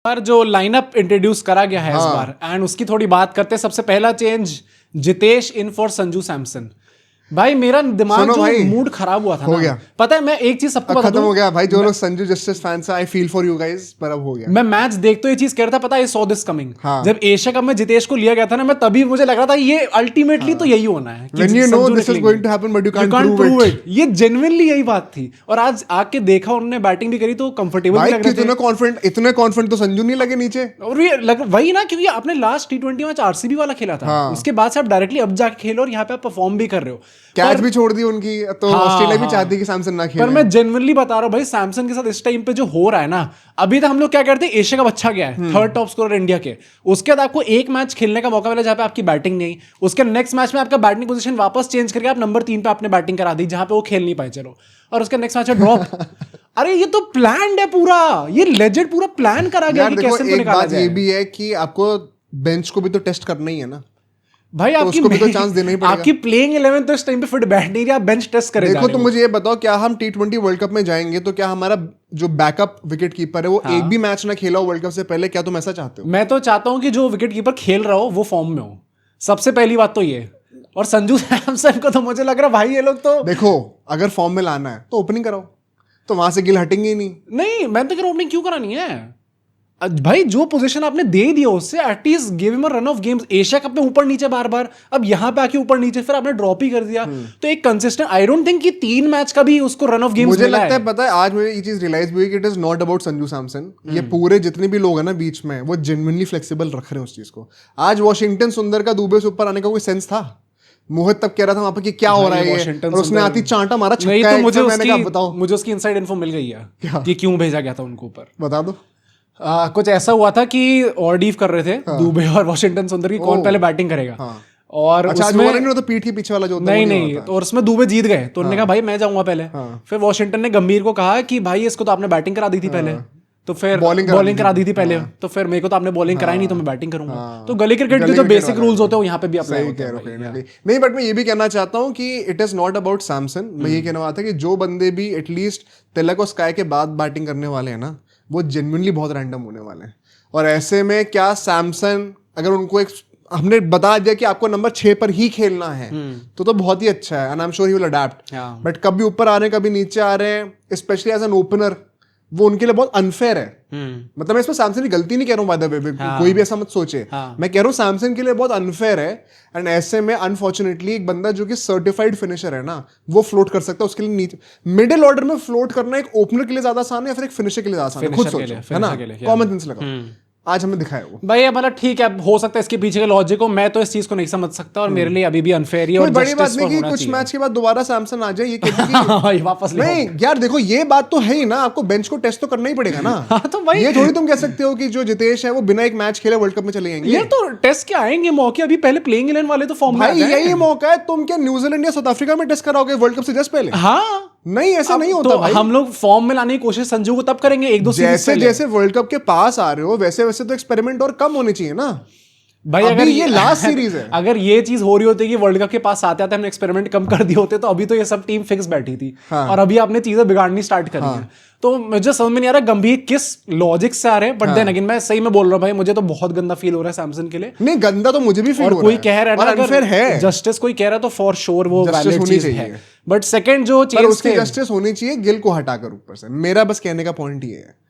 बार जो lineup introduce करा गया है इस बार एंड उसकी थोड़ी बात करते हैं। सबसे पहला change Jitesh in for Sanju Samson. भाई मेरा दिमाग जो मूड खराब हुआ था हो ना, गया। पता है मैं एक चीज सबको बता खत्म हो गया भाई। जो लोग संजू जस्टिस फैंस हैं, I feel for you guys, पर अब हो गया। मैं मैच देखते ये चीज कह रहा था, पता है, सॉ दिस कमिंग। हाँ। जब एशिया कप में जितेश को लिया गया था ना, मैं तभी मुझे लग रहा था ये अल्टीमेटली तो यही होना है। When you know this is going to happen but you can't prove it. ये जेन्युइनली यही बात थी। और आज आके देखा उन्होंने बैटिंग भी करी तो कंफर्टेबल भी लग रहे थे। इतने कॉन्फिडेंट तो संजू नहीं लगे नीचे। और ये वही ना, क्योंकि आपने लास्ट T20 मैच आरसीबी वाला खेला था, उसके बाद से आप डायरेक्टली अब जाके खेलो और यहाँ पे आप परफॉर्म भी कर रहे हो। कैच भी छोड़ दी उनकी, तो ऑस्ट्रेलिया भी चाहती कि सैमसन ना खेले। पर मैं जेन्युइनली बता रहा हूँ भाई, सैमसन के साथ इस टाइम पे जो हो रहा है ना, अभी तक हम लोग क्या करते हैं, एशिया कप अच्छा गया है, थर्ड टॉप स्कोरर इंडिया के, उसके बाद आपको एक मैच खेलने का मौका मिला जहाँ पे आपकी बैटिंग नहीं, उसके नेक्स्ट मैच में आपका बैटिंग पोजीशन वापस चेंज करके आप नंबर 3 पे आपने बैटिंग करा दी जहाँ पे वो खेल नहीं पाए, चलो, और उसके नेक्स्ट मैच में ड्रॉप। अरे ये तो प्लान्ड है पूरा, ये लेजेंड पूरा प्लान करा गया कि कैसे इनको निकाला जाए। ये भी है कि आपको बेंच को भी तो टेस्ट करना ही है ना भाई, तो उसको भी तो चांस देना ही पड़ेगा। आपकी प्लेइंग 11 तो इस टाइम पे फिट बैठ नहीं रही, आप बेंच टेस्ट करें। देखो तो मुझे ये बताओ, क्या हम T20 वर्ल्ड कप में जाएंगे तो क्या हमारा जो बैकअप विकेट कीपर है वो एक भी मैच ना खेला हो वर्ल्ड कप से पहले? क्या तुम ऐसा चाहते हो? मैं तो चाहता हूं कि जो विकेट कीपर खेल रहा हो वो फॉर्म में हो, सबसे पहली बात तो ये। और संजू सैमसन को तो मुझे लग रहा है भाई ये लोग तो, देखो अगर फॉर्म में लाना है तो ओपनिंग कराओ, तो वहां से गिल हटेंगे ही नहीं। मैं तो कह रहा हूं ओपनिंग क्यों करानी है भाई, जो पोजीशन आपने दे दिया उससे at least give him a run of games. Asia cup में ऊपर नीचे बार बार, अब यहां पे आके ऊपर नीचे, फिर आपने ड्रॉप ही कर दिया। तो एक कंसिस्टेंट, आई डोंट थिंक कि 3 मैच का भी उसको रन ऑफ गेम्स मुझे लगता है, पता है आज मुझे ये चीज रियलाइज हुई कि it is not about Sanju Samson. ये पूरे जितने भी लोग हैं ना बीच में, वो जेन्युइनली फ्लेक्सिबल रख रहे हैं उस चीज को। आज वॉशिंगटन सुंदर का दुबे से ऊपर आने का कोई सेंस था? मोहित तब कह रहा था वहां पर कि क्या हो रहा है, और उसने आती चांटा मारा छक्का। नहीं तो मुझे उसकी इनसाइड इन्फो मिल गई है कि क्यों भेजा गया था उनको ऊपर। बता दो। कुछ ऐसा हुआ था कि ऑर्डीव कर रहे थे दुबे और वॉशिंगटन सुंदर की, कौन पहले बैटिंग करेगा। और अच्छा, उसमें तो पीठ के पीछे वाला जो होता है नहीं, तो और उसमें दुबे जीत गए तो उन्होंने कहा भाई मैं जाऊंगा पहले। फिर वॉशिंगटन ने गंभीर को कहा कि भाई इसको तो आपने बैटिंग करा दी थी पहले, तो फिर बॉलिंग करा दी थी पहले, तो फिर मेरे को तो आपने बॉलिंग कराई नहीं, तो मैं बैटिंग करूंगा। तो गली क्रिकेट के जो बेसिक रूल्स होते हैं वो यहाँ पे भी अप्लाई होते हैं। नहीं, बट मैं ये भी कहना चाहता हूँ कि it is not about Samson. मैं ये कहना चाहता कि जो बंदे भी एटलीस्ट तिलक और स्काई के बाद बैटिंग करने वाले हैं ना, वो जेन्युइनली बहुत रैंडम होने वाले हैं। और ऐसे में क्या सैमसन, अगर उनको एक हमने बता दिया कि आपको नंबर 6 पर ही खेलना है, तो बहुत ही अच्छा है, and I am sure he will adapt. But कभी ऊपर आ रहे हैं, कभी नीचे आ रहे हैं, स्पेशली एज एन ओपनर, वो उनके लिए बहुत अनफेयर है। मतलब मैं इसमें सैमसन की गलती नहीं कह रहा हूँ, बाय द वे, कोई भी ऐसा मत सोचे। मैं कह रहा हूँ सैमसन के लिए बहुत अनफेयर है। एंड ऐसे में अनफॉर्चुनेटली एक बंदा जो कि सर्टिफाइड फिनिशर है ना, वो फ्लोट कर सकता है। उसके लिए नीचे मिडिल ऑर्डर में फ्लोट करना एक ओपनर के लिए ज्यादा आसान है या फिर एक फिनिशर के लिए ज्यादा आसान है? खुद सोचो, है ना? कॉमन सेंस लगाओ। आज हमें दिखाया वो भाई, मतलब ठीक है, हो सकता है इसके पीछे के लॉजिक को, मैं तो इस चीज को नहीं समझ सकता, और मेरे लिए अभी भी अनफेयर है। और बड़ी बात नहीं कि कुछ मैच के बाद दोबारा सैमसन आ जाए, ये कहते वापस नहीं यार। देखो ये बात तो है ही ना, आपको बेंच को टेस्ट तो करना ही पड़ेगा ना। तो भाई ये थोड़ी तुम कह सकते हो कि जो जितेश है वो बिना एक मैच खेले वर्ल्ड कप में चले जाएंगे। ये तो टेस्ट क्या आएंगे मौके, अभी पहले प्लेइंग 11 वाले तो फॉर्म में भाई यही मौका है। तुम क्या न्यूजीलैंड या साउथ अफ्रीका में टेस्ट कराओगे वर्ल्ड कप से जस्ट पहले? हाँ, नहीं, ऐसा नहीं होता तो भाई। हम लोग फॉर्म में लाने की कोशिश संजू को तब करेंगे, 1-2 जैसे जैसे वर्ल्ड कप के पास आ रहे हो वैसे वैसे तो एक्सपेरिमेंट और कम होने चाहिए ना भाई। अगर ये लास्ट सीरीज है, अगर ये चीज हो रही होती कि वर्ल्ड कप के पास आते आते हमने एक्सपेरिमेंट कम कर दिए होते, तो अभी तो ये सब टीम फिक्स बैठी थी। और अभी आपने चीजें बिगाड़नी स्टार्ट करी है। तो मुझे समझ में नहीं आ रहा गंभीर किस लॉजिक से आ रहे हैं। बट देन अगेन मैं सही में बोल रहा हूँ भाई, मुझे तो बहुत गंदा फील हो रहा है सैमसन के लिए। नहीं, गंदा तो मुझे भी फील हो रहा है। कोई कह रहा है ना, अनफेयर है, जस्टिस कोई कह रहा है तो फॉर श्योर वो वैलिड चीज है। बट सेकंड जो चीज, उसकी जस्टिस होनी चाहिए गिल को हटाकर ऊपर से। मेरा बस कहने का पॉइंट ये है,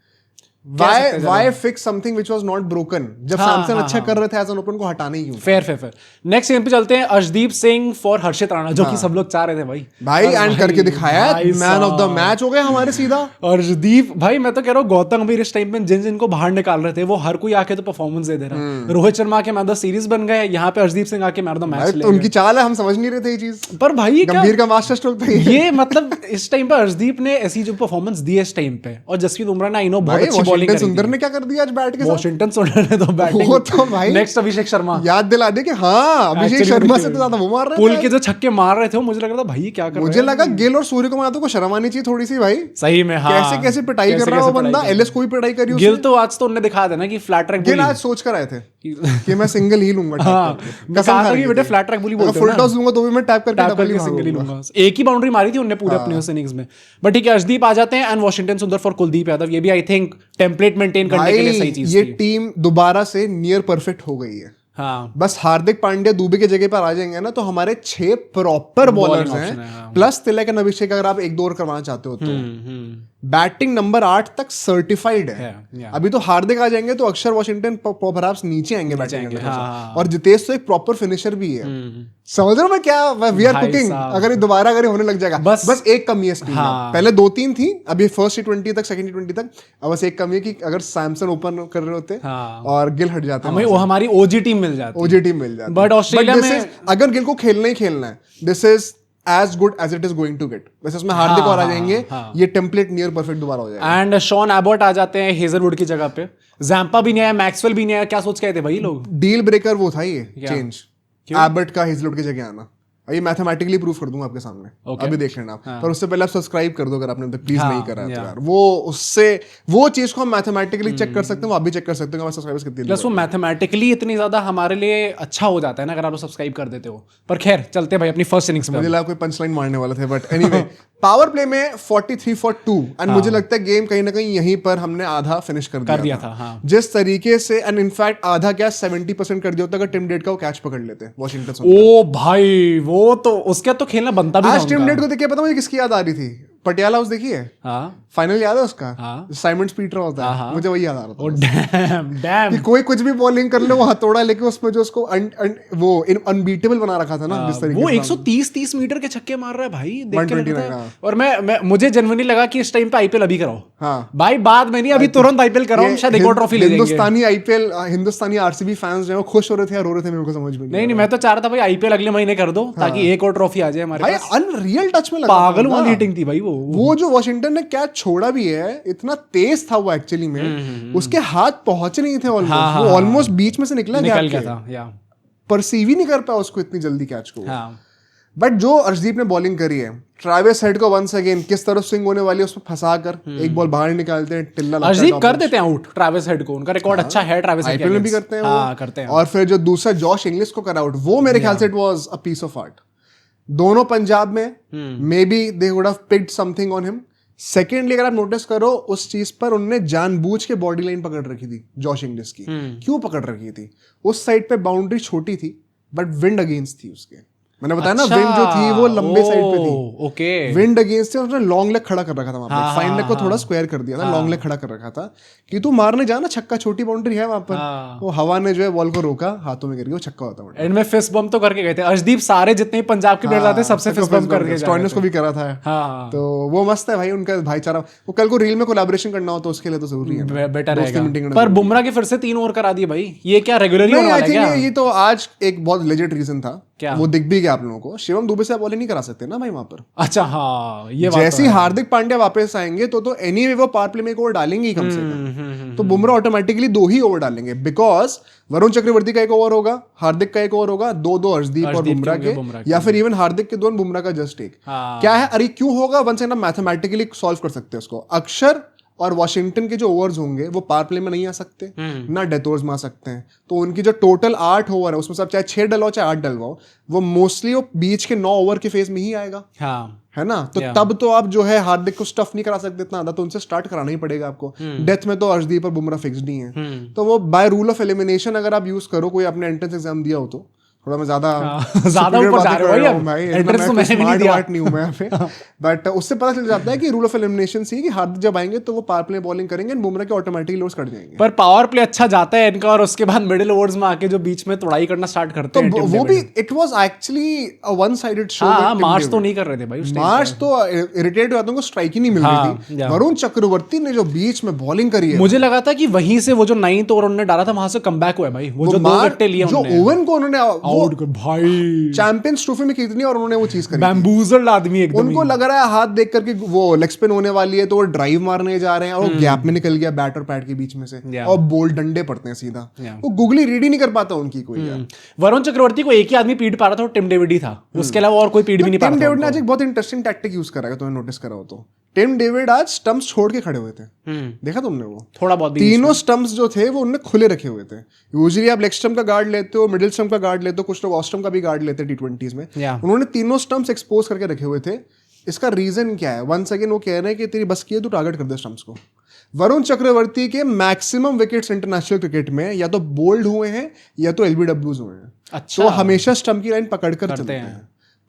Why fix something which was not broken? जब सैमसन अच्छा कर रहे थे एज एन ओपन, को हटाने ही क्यों? फेयर। नेक्स्ट गेम पे चलते हैं। अर्शदीप सिंह फॉर हर्षित राणा, जो कि सब लोग चाह रहे थे भाई एंड करके दिखाया, मैन ऑफ द मैच हो गए हमारे सीधा। अर्शदीप भाई, मैं तो कह रहा हूँ गौतम गंभीर इस टाइम पे जिनको बाहर निकाल रहे थे, वो हर कोई आके तो परफॉर्मेंस दे रहा है। रोहित शर्मा के मैन ऑफ द सीरीज बन गए, यहाँ पे अर्शदीप सिंह आके मैन ऑफ द मैच ले। उनकी चाल है, हम समझ नहीं रहे थे ये चीज। पर भाई गंभीर का मास्टर स्ट्रोक था ये। मतलब इस टाइम पे अर्शदीप ने ऐसी जो परफॉर्मेंस दी है इस टाइम पे, और जसप्रीत बुमराह ने आई नो बहुत अच्छी बॉलिंग सुंदर ने क्या कर दिया आज बैट के साथ। वॉशिंगटन सुंदर ने तो बैटिंग, वो तो भाई नेक्स्ट अभिषेक शर्मा याद दिला दे कि हाँ, अभिषेक शर्मा से तो ज्यादा वो मार रहे थे। पुल के जो छक्के मार रहे थे, मुझे लग रहा था भाई क्या कर रहे हैं। मुझे लगा गिल और सूर्य कुमार को शर्म आनी चाहिए थोड़ी सी भाई, सही में। हाँ, कैसे पिटाई कर रहा है वो बंदा। एलएस कोई पिटाई करी गिल तो आज तो उन्होंने दिखा देना कि फ्लैट ट्रैक गिल आज सोच कर आए थे कि मैं सिंगल ही लूंगा। हाँ, कहा था कि बेटे फ्लैट ट्रैक बोली बोलते हैं, फुल टॉस लूंगा तो भी मैं टैप करके सिंगल ही लूंगा। एक ही बाउंड्री मारी थी उन्होंने पूरे अपने इनिंग्स में। बट ठीक है, अर्शदीप आ जाते हैं एंड वॉशिंगटन सुंदर फॉर कुलदीप यादव। ये भी आई थिंक टेम्पलेट मेंटेन करने के लिए सही चीज ये थी। टीम दोबारा से नियर परफेक्ट हो गई है। हाँ बस हार्दिक पांड्या दुबे की जगह पर आ जाएंगे ना तो हमारे 6 प्रॉपर बॉलर्स option हैं, है, हाँ। प्लस तिलक एंड अभिषेक अगर आप 1-2 और करवाना चाहते हो तो बैटिंग नंबर 8 तक सर्टिफाइड है। yeah. अभी तो हार्दिक आ जाएंगे तो अक्षर वॉशिंगटन परहैप्स नीचे आएंगे बैटिंग आएंगे, करने हाँ। से। और जितेश तो एक प्रॉपर फिनिशर भी है। समझ रहे हो मैं क्या, वी आर भाई कुकिंग। साहब। अगर ये दोबारा अगर ये होने लग जाएगा, बस एक कमी है इस टीम हाँ। में। पहले 2-3 थी, अभी फर्स्ट T20 तक, सेकंड T20 तक, अब बस एक कमी है कि अगर सैमसन ओपन कर रहे होते हाँ। और गिल हट जाते हमें वो हमारी ओजी टीम मिल जाती। ओजी टीम मिल जाती। But ऑस्ट्रेलिया this में- is- अगर गिल को खेलना ही खेलना है, this is as good as it is going to get. वैसे उसमें हार्दिक और आ जाएंगे, ये टेम्पलेट नियर परफेक्ट दोबारा हो जाएगा। एंड शॉन एबॉट आ जाते हैं हेजलवुड की जगह पे, जैम्पा भी नहीं आया, मैक्सवेल भी नहीं आया। क्या सोच के आए थे भाई लोग? डील ब्रेकर वो था ये चेंज, एबर्ट का हेजलवुड की जगह आना। ये मैथमेटिकली प्रूफ कर दूंगा आपके सामने, अभी देख लेना आप। पर उससे पहले आप सब्सक्राइब कर दो अगर आपने प्लीज नहीं करा है तो यार। वो उससे वो चीज को हम मैथमेटिकली चेक कर सकते हैं, वो आप भी चेक कर सकते हो सब्सक्राइबर्स कितने। प्लस वो मैथमेटिकली इतनी ज्यादा हमारे लिए अच्छा हो जाता है ना अगर आप सब्सक्राइब कर देते हो। पर खैर चलते भाई अपनी फर्स्ट इनिंग्स में। मुझे लगा कोई पंचलाइन मारने वाले थे, बट एनीवे पावर प्ले में 43 for 2 एंड मुझे लगता है गेम कहीं ना कहीं यहीं पर हमने आधा फिनिश कर दिया था। हाँ। जिस तरीके से, एंड इनफैक्ट आधा क्या 70% कर दिया होता अगर टिम डेविड का वो कैच पकड़ लेते वॉशिंगटन। ओ भाई वो तो उसके तो खेलना बनता भी था आज टिम उनका। डेविड को देख के पता मुझे किसकी याद आ रही थी? पटियाला हाउस देखी है? हाँ फाइनल याद है उसका? हाँ। साइमन स्पीटर होता है, मुझे वही याद आ रहा था। ओ डैम कि कोई कुछ भी बॉलिंग कर ले वो हथौड़ा लेके उसमें जो उसको वो अनबीटेबल बना रखा था ना, जिस तरीके वो से 130 मीटर के छक्के मार रहा है भाई, देख के 129, लगता है। हाँ। और मैं मुझे जनवरी लगा कि इस टाइम पे आईपीएल अभी कराओ। हाँ। भाई बाद में नहीं, अभी तुरंत आईपीएल कराओ, हम शायद एक और ट्रॉफी ले जाएंगे। हिंदुस्तानी आईपीएल, हिंदुस्तानी आरसीबी फैंस जो है वो खुश हो रहे थे या रो रहे थे, मेरे को समझ में नहीं, मैं तो चाह रहा था भाई आईपीएल अगले महीने कर दो ताकि एक और ट्रॉफी आ जाए हमारे भाई पास। अनरियल टच में लगा पागल था वाली ना। हिटिंग थी भाई वो जो वॉशिंगटन ने क्या छोड़ा भी है, इतना तेज था वो एक्चुअली में, उसके हाथ पहुंच नहीं थे ऑलमोस्ट, वो ऑलमोस्ट बीच में से निकल निकल गया गया था या परसीव ही नहीं कर पाया उसको इतनी जल्दी कैच को। हाँ। बट जो अर्शदीप ने बॉलिंग करी है, ट्रेविस हेड को वंस अगेन किस तरफ स्विंग होने वाली है उसमें फंसा कर एक बॉल बाहर निकालते हैं, टिल्ला लगता है अर्शदीप top कर edge। देते हैं आउट ट्रेविस हेड को, उनका रिकॉर्ड अच्छा है ट्रेविस हेड के आईपीएल में भी against। करते हैं हाँ वो। करते हैं। और फिर जो दूसरा जॉश इंग्लिश को कर आउट, वो मेरे ख्याल से it was a piece of art. दोनों पंजाब में maybe they would have picked something on him. Secondly अगर आप नोटिस करो उस चीज पर उन्होंने जानबूझ के बॉडी लाइन पकड़ रखी थी जॉश इंग्लिश की। क्यों पकड़ रखी थी? उस साइड पे बाउंड्री छोटी थी बट विंड अगेंस्ट थी उसके। मैंने बताया ना, विंड जो थी वो लंबे साइड पे थी, ओके। विंड अगेंस्ट थे, उसने लॉन्ग लेग खड़ा कर रखा था वहां पे, हाँ, फाइन लेग को हाँ, थोड़ा स्क्वायर कर दिया था, लॉन्ग लेग खड़ा कर रखा था कि तू मारने जा ना छक्का, छोटी बाउंड्री है वहां पर। हाँ। वो हवा ने जो है बॉल को रोका, हाथों में गिर गया, वो छक्का होता है। एंड में फिस्ट बम तो करके गए थे अर्शदीप, सारे जितने भी पंजाब के प्लेयर आते हैं सबसे फिस्ट बम करके स्टॉइनिस को भी करा था। हाँ तो वो मस्त है भाई उनका भाईचारा। वो कल को रील में कोलैबोरेशन करना हो तो उसके लिए तो जरूरी है, बेटर दोस्ती meeting रहेगा। करना पर बुमराह के फिर से 3 ओवर करा दिए भाई, ये क्या रेगुलरली होने नहीं, वाला आई है क्या? थिंक ये तो आज एक बहुत लेजिट रीजन था, क्या? वो दिख भी गया आप लोगों को। शिवम दुबे से आप बॉलिंग नहीं करा सकते ना भाई वहां पर। अच्छा हाँ, ये बात जैसे ही हार्दिक पांड्या वापस आएंगे तो एनीवे वो पावर प्ले में एक ओवर डालेंगे ही कम से कम। तो बुमराह ऑटोमेटिकली 2 ही ओवर डालेंगे, बिकॉज वरुण चक्रवर्ती का एक ओवर होगा, हार्दिक का एक ओवर होगा, 2-2 अर्शदीप और बुमराह के, या फिर इवन हार्दिक के 2 बुमराह का जस्ट एक। क्या है, अरे क्यों होगा, वन से ना मैथमेटिकली सॉल्व कर सकते हैं उसको। अक्षर और वॉशिंगटन के जो ओवर्स होंगे वो पावर प्ले में नहीं आ सकते, ना डेथ ओवर्स में आ सकते हैं। तो उनकी जो टोटल 8 ओवर है उसमें सब चाहे 6 डलवाओ चाहे 8 डलवाओ, वो मोस्टली वो बीच के 9 ओवर के फेज में ही आएगा, हाँ है ना। तो तब तो आप जो है हार्दिक को स्टफ नहीं करा सकते इतना ज्यादा, तो उनसे स्टार्ट कराना ही पड़ेगा आपको। डेथ में तो अर्शदीप और बुमराह फिक्स्ड ही है। तो वो बाय रूल ऑफ एलिमिनेशन अगर आप यूज करो, कोई आपने एंट्रेंस एग्जाम दिया हो तो, थोड़ा मैं ज्यादा ऊपर जा रहे हो भाई, एंट्रेंस तो मैंने भी नहीं दिया, नहीं हूं मैं यहाँ पे। बट उससे पता चल जाता है कि रूल ऑफ एलिमिनेशन सी कि हार्दिक जब आएंगे तो वो पावर प्ले बॉलिंग करेंगे, बुमराह के ऑटोमेटिकली ओवर्स कट जाएंगे। पर पावर प्ले अच्छा जाता है इनका, और उसके बाद मिडिल ओवर्स में आके जो बीच में तोड़ाई करना स्टार्ट करते हैं तो वो भी it was actually a one sided show. हाँ, मार्च तो नहीं कर रहे थे भाई उस टाइम। मार्च तो इरिटेट हुआ, तुमको स्ट्राइक ही नहीं मिल रही थी। वरुण चक्रवर्ती ने जो बीच में बॉलिंग करी है, मुझे लगा था कि वहीं से वो जो 9th ओवर उन्होंने डाला था वहां से कमबैक हुआ है भाई, वो जो 2 विकेट लिए जो ओवन को उन्होंने आउट भाई चैंपियंस ट्रॉफी में कितनी, और उन्होंने वो चीज करी। बैम्बूजल्ड आदमी एकदम। उनको लग रहा है हाथ देख करके वो लेग स्पिन होने वाली है तो वो ड्राइव मारने जा रहे हैं, और वो गैप में निकल गया बैट और पैड के बीच में से, और बोल डंडे पड़ते हैं सीधा। वो गुगली रीड ही नहीं कर पाता उनकी कोई यार। वरुण चक्रवर्ती को एक ही आदमी पीट पा रहा था, वो टिम डेविड ही था, उसके अलावा और कोई पीट भी नहीं पा रहा था। टिम डेविड ने आज एक बहुत इंटरेस्टिंग टैक्टिक यूज करा है, तुमने नोटिस करा हो तो। टिम डेविड आज स्टंप्स छोड़ के खड़े हुए थे, देखा तुमने? वो थोड़ा बहुत तीनों स्टंप्स जो थे वो उन्होंने खुले रखे हुए थे। यूजुअली आप लेग स्टंप का गार्ड लेते हो, मिडिल स्टंप का गार्ड लेते हो, कुछ लोग ऑफ स्टंप का भी गार्ड लेते हैं T20s में। उन्होंने तीनों स्टंप्स एक्सपोज करके रखे हुए थे। इसका रीजन क्या है? वंस अगेन वो कह रहे हैं कि तेरी बस की है, तू टारगेट कर दे स्टंप्स को। वरुण चक्रवर्ती के मैक्सिमम विकेट्स इंटरनेशनल क्रिकेट में या तो बोल्ड हुए हैं या तो एलबीडब्ल्यूज हुए हैं। अच्छा। तो हमेशा स्टंप की लाइन पकड़कर चलते हैं।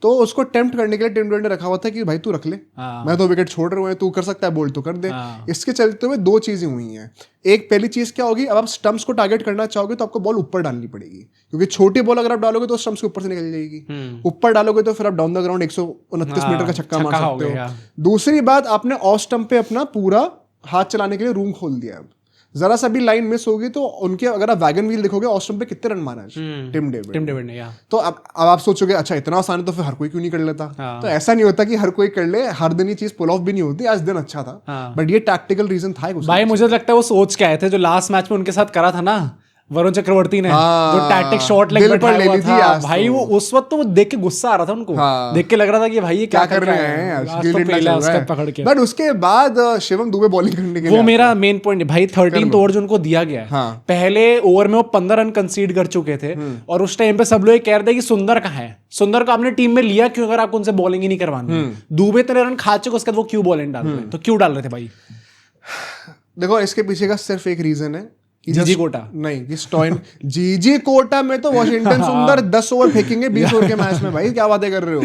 तो उसको टेम्प्ट करने के लिए टिम डेविड ने रखा हुआ था कि भाई तू रख ले, मैं तो विकेट छोड़ रहे हुए, तू कर सकता है बोल्ड तो कर दे। इसके चलते हुए दो चीजें हुई हैं। एक पहली चीज क्या होगी, अब आप स्टंप्स को टारगेट करना चाहोगे तो आपको बॉल ऊपर डालनी पड़ेगी, क्योंकि छोटी बॉल अगर आप डालोगे तो स्टंप्स के ऊपर से निकल जाएगी। ऊपर डालोगे तो फिर आप डाउन द ग्राउंड 129 मीटर का छक्का मार सकते हो। दूसरी बात, आपने ऑफ स्टंप पे अपना पूरा हाथ चलाने के लिए रूम खोल दिया। अब जरा सा भी लाइन मिस होगी तो उनके, अगर आप वैगन व्हील देखोगे ऑफ स्टंप पे कितने रन मारा है टिम डेविड ने। तो अब आप सोचोगे अच्छा इतना आसान है तो फिर हर कोई क्यों नहीं कर लेता। तो ऐसा नहीं होता कि हर कोई कर ले, हर दिन ये चीज पुल ऑफ भी नहीं होती। आज दिन अच्छा था बट ये टैक्टिकल रीजन था भाई। मुझे लगता है वो सोच के आए थे जो लास्ट मैच में उनके साथ करा था ना वरुण चक्रवर्ती ने, जो टैक्टिक शॉट लेग बैठाया हुआ था भाई, वो उस वक्त तो वो देख के गुस्सा आ रहा था उनको। देख के लग रहा था कि भाई ये क्या कर रहे हैं पकड़ के। बट उसके बाद शिवम दुबे बॉलिंग करने के लिए, वो मेरा मेन पॉइंट है भाई। 13th ओवर जो उनको दिया गया है, पहले ओवर में वो 15 रन कंसीड कर चुके थे और उस टाइम पे सब लोग कह रहे थे कि सुंदर कहाँ है, सुंदर को आपने टीम में लिया क्यों अगर आपको उनसे बॉलिंग ही नहीं करवानी। दुबे इतने रन खा चुके, उसके बाद वो क्यों बॉलिंग डाल रहे हैं, तो क्यों डाल रहे थे भाई? देखो इसके पीछे का सिर्फ एक रीजन है, जीजी कोटा नहीं कि स्टॉइन जीजी कोटा में तो वॉशिंगटन सुंदर 10 ओवर फेंकेंगे 20 ओवर के मैच में। भाई क्या बातें कर रहे हो।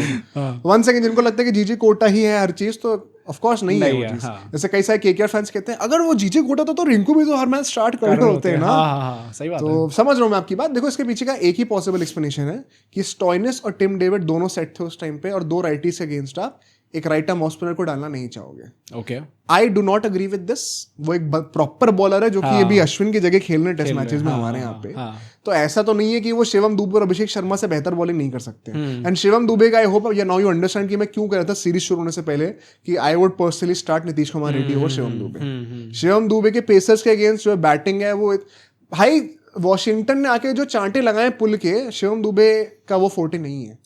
1 सेकंड, जिनको लगता है कि जीजी कोटा ही है हर चीज, तो ऑफ कोर्स नहीं है वो चीज। जैसे कई सारे केकेआर फैंस कहते हैं अगर वो जीजी कोटा तो रिंकू भी तो हर मैच स्टार्ट कर रहे होते हैं ना। सही बात तो समझ रहा हूं मैं आपकी बात। देखो इसके पीछे का एक ही पॉसिबल एक्सप्लेनेशन है कि स्टॉइनिस और टिम डेविड दोनों सेट थे उस टाइम पे, और दो राइटीज के अगेंस्ट आप एक राइट आर्म ऑफ स्पिनर को डालना नहीं चाहोगे। Okay, I do not agree with this. वो एक प्रॉपर बॉलर है जो कि ये भी अश्विन की जगह खेल रहे टेस्ट मैचेस में हमारे यहाँ पे। तो ऐसा तो नहीं है कि वो शिवम दुबे और अभिषेक शर्मा से बेहतर बॉलिंग नहीं कर सकते। एंड शिवम दुबे का आई होप या नाउ यू अंडरस्टैंड कि मैं क्यों कह रहा था सीरीज शुरू होने से पहले कि I would personally start Nitish Kumar Reddy और शिवम दुबे। शिवम दुबे के पेसर्स के अगेंस्ट जो बैटिंग है वो भाई वॉशिंगटन ने आके जो चांटे लगाए पुल के, शिवम दुबे का वो फोर्टे नहीं है।